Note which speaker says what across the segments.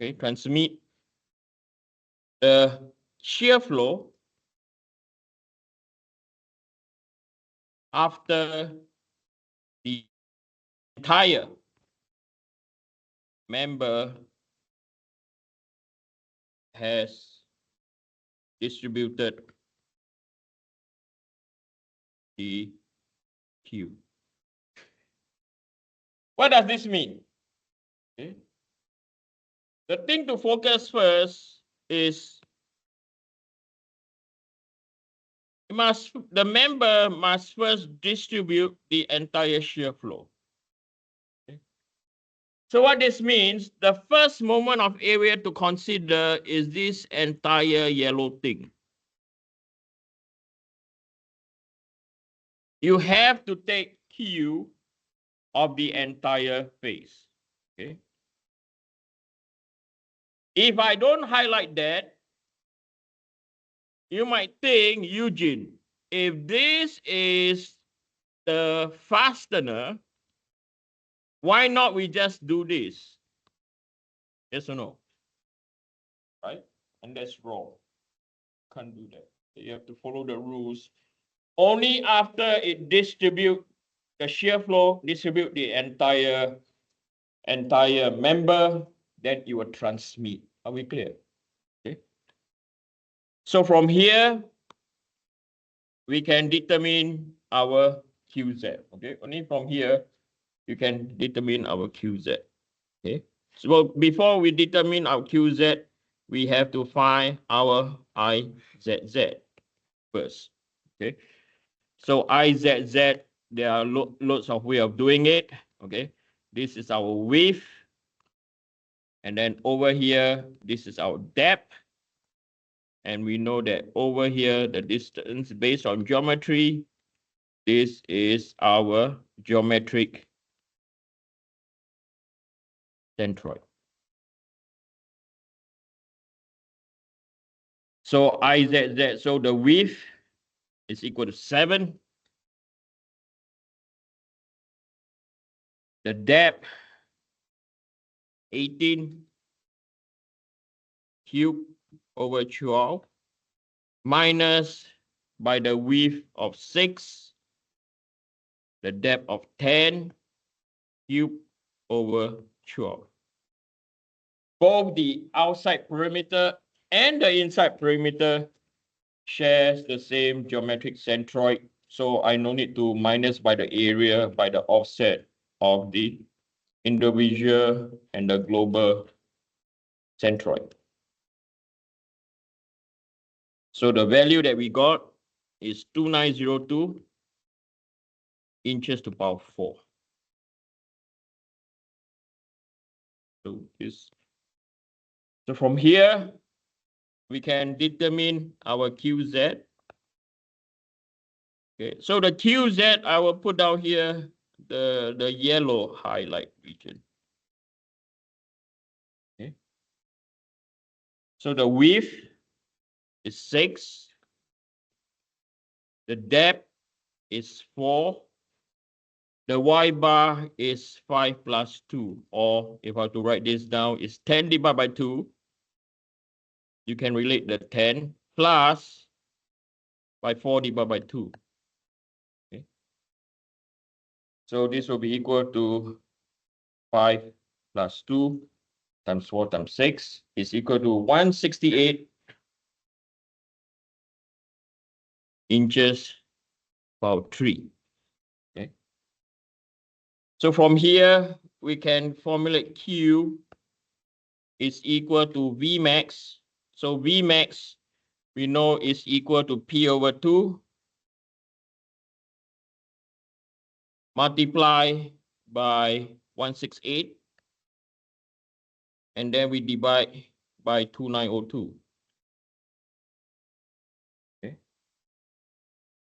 Speaker 1: okay, transmit the shear flow after the entire member has distributed the Q. What does this mean? Okay. The thing to focus first is the member must first distribute the entire shear flow. Okay. So what this means, the first moment of area to consider is this entire yellow thing. You have to take Q of the entire face. Okay. If I don't highlight that, you might think, Eugene, if this is the fastener, why not we just do this? Yes or no? Right? And that's wrong. Can't do that. You have to follow the rules. Only after it distribute the shear flow, distribute the entire member, then you will transmit. Are we clear? Okay. So from here, we can determine our QZ. Okay. Only from here, you can determine our QZ. Okay. So before we determine our QZ, we have to find our IZZ first. Okay. So IZZ, there are lots of ways of doing it. Okay. This is our width. And then over here, this is our depth. And we know that over here, the distance based on geometry, this is our geometric centroid. So IZZ, so the width is equal to 7. The depth, 18 cube over 12 minus by the width of 6, the depth of 10 cube over 12. Both the outside perimeter and the inside perimeter shares the same geometric centroid. So I no need to minus by the area by the offset of the individual and the global centroid. So the value that we got is 2902 inches to power 4. So from here, we can determine our QZ. Okay, so the QZ, I will put down here the yellow highlight region. Okay. So the width is 6. The depth is 4. The y bar is 5 plus 2, or if I have to write this down, it's 10 divided by 2. You can relate the 10 plus by 4 divided by 2. Okay. So this will be equal to 5 plus 2 times 4 times 6 is equal to 168 inches power 3. Okay. So from here, we can formulate Q is equal to V max. So V max, we know is equal to P over 2 multiply by 168. And then we divide by 2902. Okay.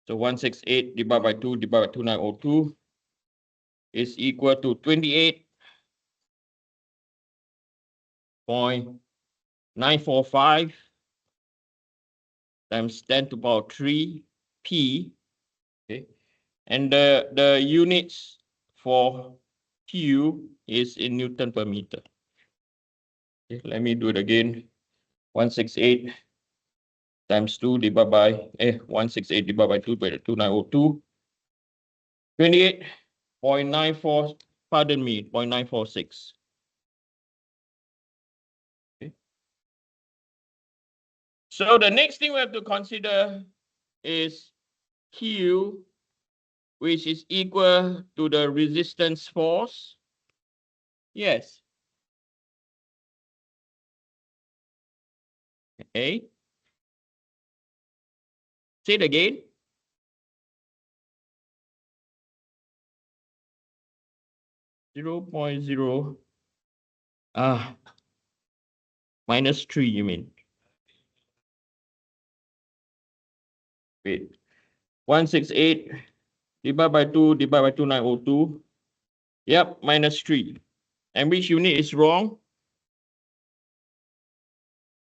Speaker 1: So 168 divided by 2 divided by 2902 is equal to 28.945 times 10 to the power 3 P. Okay. And the units for Q is in Newton per meter. Okay, let me do it again. 168 times 2 divided by 168 divided by 2 by 2902. 28.94, pardon me, 0.946. Okay. So the next thing we have to consider is Q, which is equal to the resistance force. Yes. Okay. Say it again. 0.0 minus 3, you mean? Wait. 168 divided by 2 divided by 2902. Yep, minus 3. And which unit is wrong?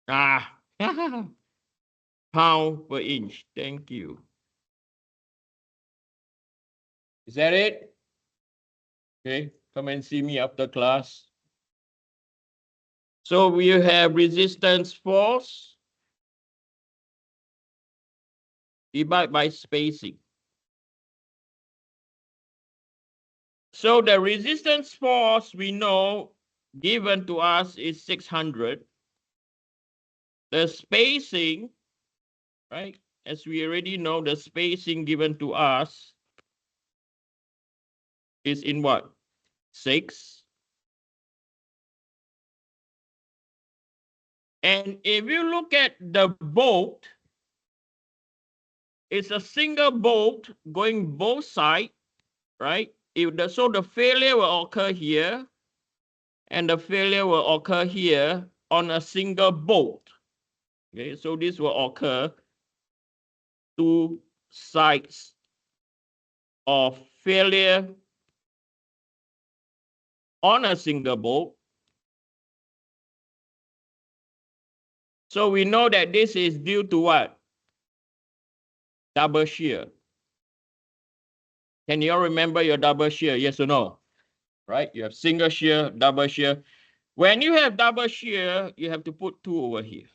Speaker 1: Pound per inch. Thank you. Is that it? Okay, come and see me after class. So we have resistance force divided by spacing. So the resistance force we know given to us is 600. The spacing, right? As we already know, the spacing given to us is in what? 6. And if you look at the bolt, it's a single bolt going both sides, right? So the failure will occur here, and the failure will occur here on a single bolt. Okay, so this will occur 2 sides of failure on a single bolt. So we know that this is due to what? Double shear. Can you all remember your double shear? Yes or no? Right? You have single shear, double shear. When you have double shear, you have to put 2 over here.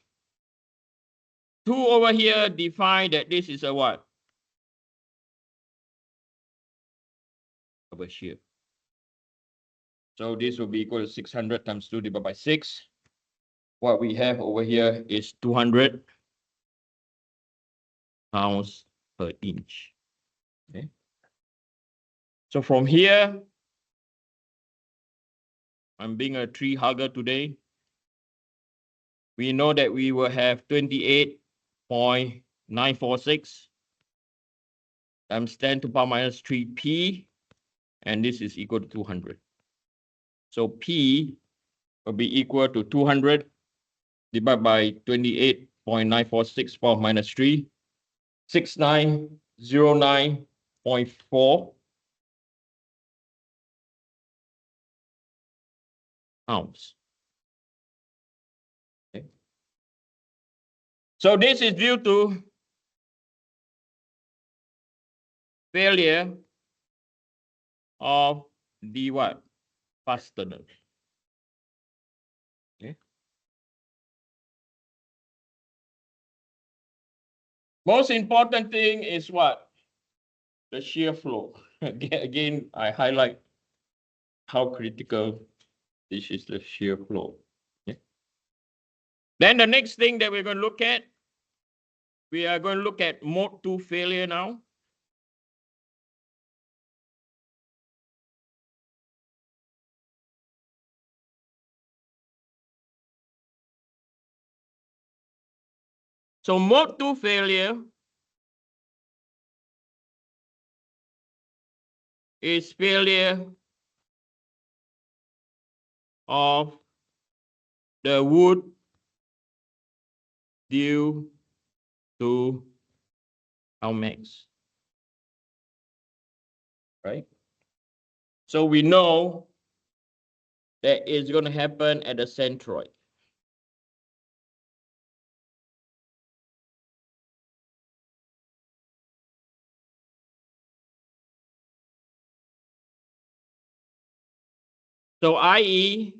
Speaker 1: 2 over here define that this is a what? Double shear. So this will be equal to 600 times 2 divided by 6. What we have over here is 200 pounds per inch. Okay. So from here, I'm being a tree hugger today. We know that we will have 28.946 times 10 to the power minus 3p, and this is equal to 200. So P will be equal to 200 divided by 28.946 power minus 3, 6909.4 pounds. Okay. So this is due to failure of the what? Fastener. Okay. Most important thing is what? The shear flow. Again, I highlight how critical this is, the shear flow. Okay. Then the next thing that we're going to look at, we are going to look at mode 2 failure now. So mode 2 failure is failure of the wood due to Almax, right? So we know that it's going to happen at the centroid. So i.e.,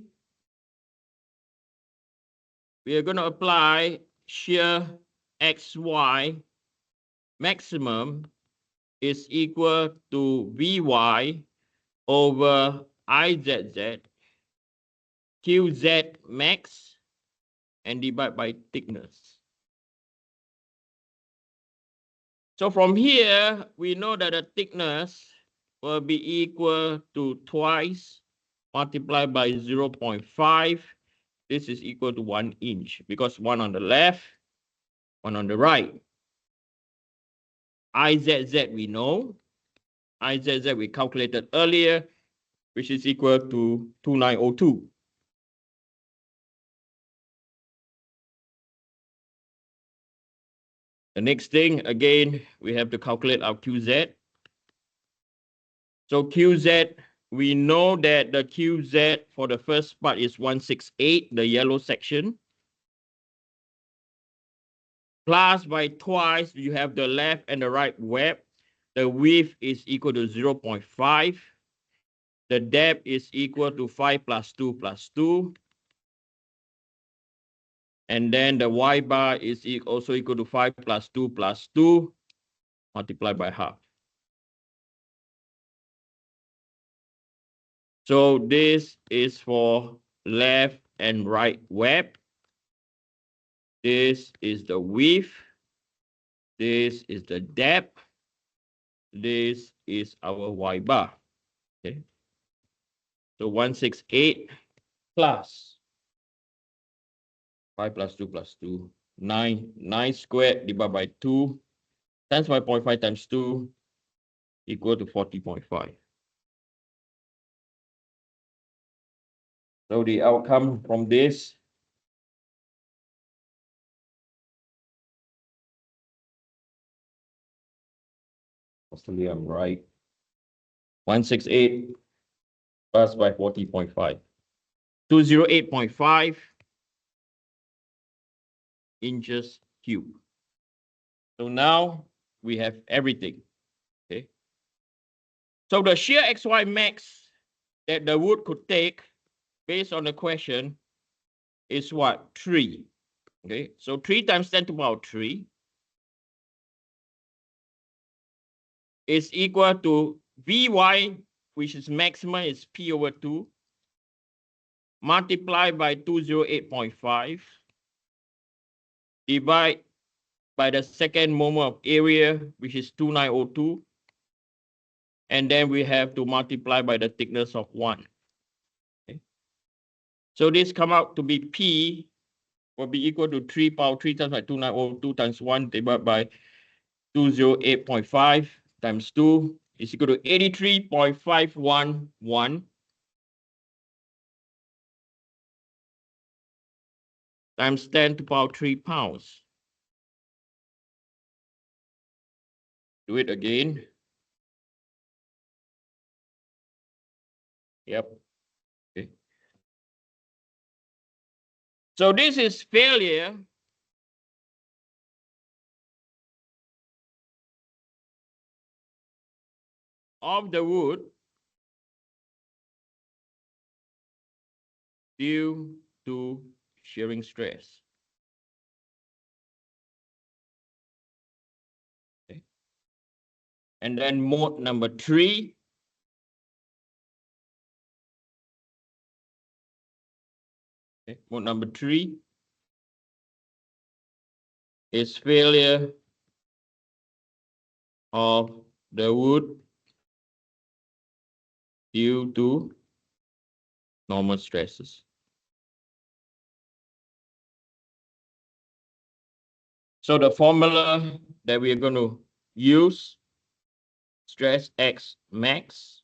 Speaker 1: we are going to apply shear XY maximum is equal to Vy over Izz QZ max and divide by thickness. So from here, we know that the thickness will be equal to twice multiplied by 0.5. This is equal to 1 inch because one on the left, one on the right. Izz we know. Izz we calculated earlier, which is equal to 2902. The next thing, again, we have to calculate our QZ. So QZ, we know that the QZ for the first part is 168, the yellow section. Plus by twice, you have the left and the right web. The width is equal to 0.5. The depth is equal to 5 plus 2 plus 2. And then the Y bar is also equal to 5 plus 2 plus 2 multiplied by half. So this is for left and right web. This is the width. This is the depth. This is our Y bar. Okay. So 168 plus 5 plus 2 plus 2, 9. 9 squared divided by 2 times 5.5 times 2 equal to 40.5. So the outcome from this hopefully I'm right. 168 plus by 40.5. 208.5 inches cube. So now we have everything. Okay. So the shear XY max that the wood could take based on the question is what? 3. Okay. So 3 times 10 to the power 3 is equal to Vy, which is maximum, is P over 2, multiplied by 208.5, divide by the second moment of area, which is 2902, and then we have to multiply by the thickness of 1. Okay. So this come out to be P will be equal to 3 power 3 times by 2902 times 1 divided by 208.5 times 2 is equal to 83.511 times 10 to the power 3 pounds. Do it again. Yep. Okay. So this is failure of the wood due to shearing stress. Okay. And then mode number 3. Okay. Mode number 3 is failure of the wood due to normal stresses. So the formula that we are going to use, stress X max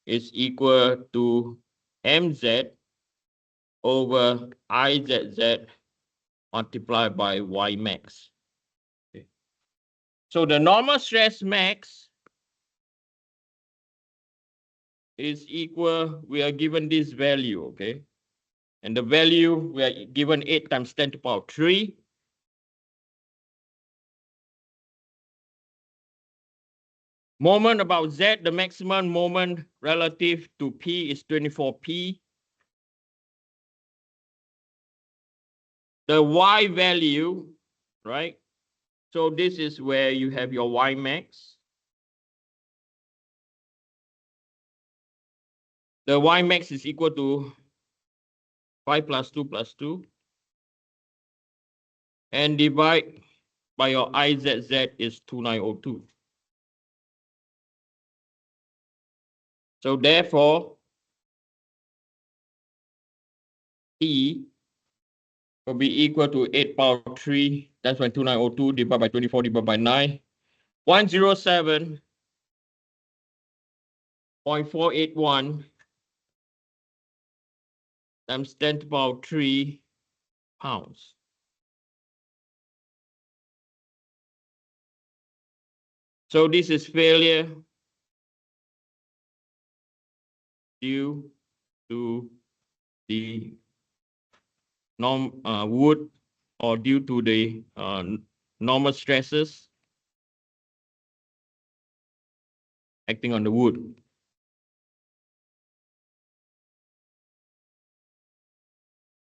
Speaker 1: is equal to mz over Izz multiplied by Y max. Okay. So the normal stress max is equal, we are given this value, okay? And the value, we are given 8 times 10 to the power 3. Moment about Z, the maximum moment relative to P is 24P. the Y value, right? So this is where you have your Y max. The Y max is equal to 5 plus 2 plus 2. And divide by your IZZ is 2902. So therefore, E will be equal to 8 power 3. That's why 2902 divided by 24 divided by 9. 107.481 times 10 to the power 3 pounds. So this is failure due to the wood, or due to the normal stresses acting on the wood.